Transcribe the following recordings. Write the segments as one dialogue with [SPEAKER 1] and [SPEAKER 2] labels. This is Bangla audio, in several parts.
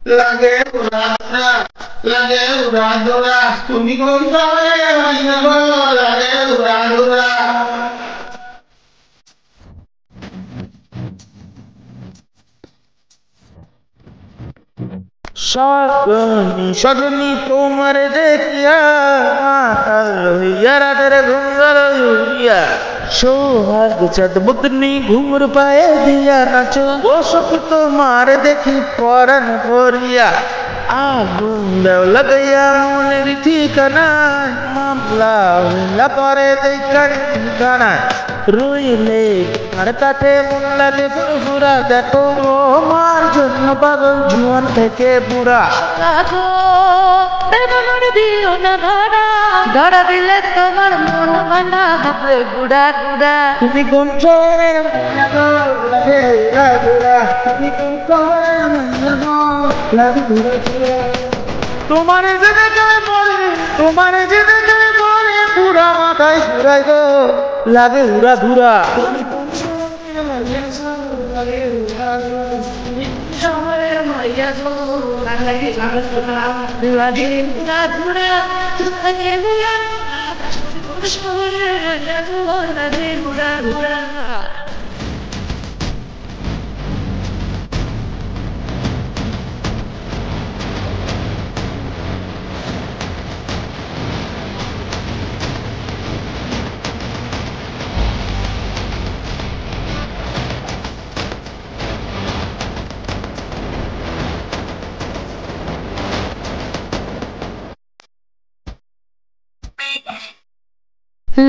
[SPEAKER 1] লাগে উড়া উড়া, লাগে উড়া দুরা, তুমি কোন সময়ে মাইনা গো, লাগে উড়া উড়া। সজনী তোমার দেখিয়া রাতের ঘুমর উড়িয়া, সোহাগ চাঁদ বুদনি ঘুমর পায়ে দিয়া নাচো, ও সব তোমার দেখি পরাণ পড়িয়া। আগুন দেও লাগাইয়া মনের ঠিকানায়, মামলা হইলা পরে দেখার ঠিকানায়, রইলে আর কাছে মন লাগে ফুরফুরা, দেখো আমার জন্য পাগল জুয়ান থেকে বুড়া।
[SPEAKER 2] দিও না ধরা, ধরা দিলে তোমার মন ভাঙা হবে গুড়া গুড়া।
[SPEAKER 1] তুমি কোন শহরের মাইয়া গো, লাগে উড়া উড়া, তুমি কোন শহরের মাইয়া গো, লাগে উড়া উড়া। তোমার যে দেখে পড়ে, তোমার যে দেখে পড়ে, পুরা মাথায় ঘুরাই গো, লাগে উড়া ধুরা। তুমি কোন শহরের মাইয়া গো, লাগে উড়া উড়া।
[SPEAKER 2] শহরের মাইয়া গো, লাগে উড়া উড়া। গুড়া গুড়া, লাগে উড়া। শহরের মাইয়া গো, লাগে উড়া উড়া।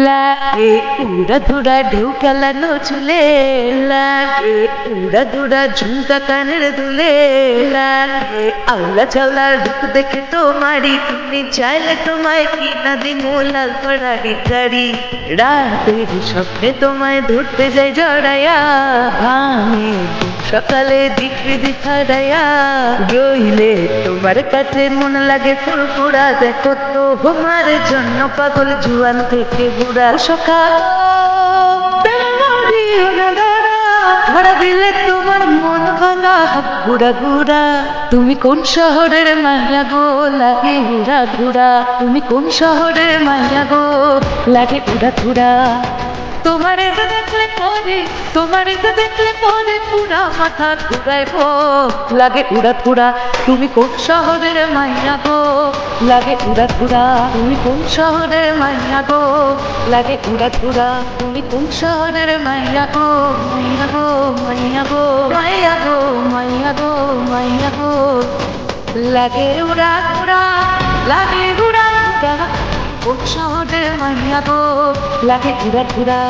[SPEAKER 2] লাগে উড়া ধুরা ঢেউ খেলানো চুলে, লাগে উড়া ধুরা ঝুমকা কানের দুলে, লাগে আল্লাহ চাল্লার রূপ দেখে তোমারি, তুমি চাইলে তোমায় কিনা দিমু লাল পরারি গাড়ি। রাতের স্বপ্নে তোমায় ধরতে যাই জড়াইয়া, আমি সকালে দিকরি দিখাড়াইয়া, রইলে তোমার কাছে মন লাগে ফুরফুরা, দেখো তো তোমার জন্য পাগল জুয়ান থেকে বুড়া। সকাল ধরা দিলে তোমার মন ভাঙা গুড়া গুড়া। তুমি কোন শহরের মাইয়া গো, লাগে উড়া ঘুরা। তুমি কোন শহরের মাইয়া গো, লাগে উড়া ঘুরা। তোমার এটা দেখলে পরে, তোমার এটা দেখলে পরে পুরা মাথা ঘুরাইব, লাগে উড়া ঘুরা। তুমি কোন শহরের মাইয়া গো, লাগে উড়া ঘুরা। তুমি কোন শহরের মাইয়া গো, লাগে উড়া ঘুরা। তুমি কোন শহরের মাইয়া গো, মাইয়া গো, মাইয়া গো, মাইয়া গো, মাইয়া গো, মাইয়া গো, লাগে উড়া ঘুরা, লাগে উড়া ঘুরা। কোন শহরের মাইয়া গো, লাগে উড়া ঘুরা।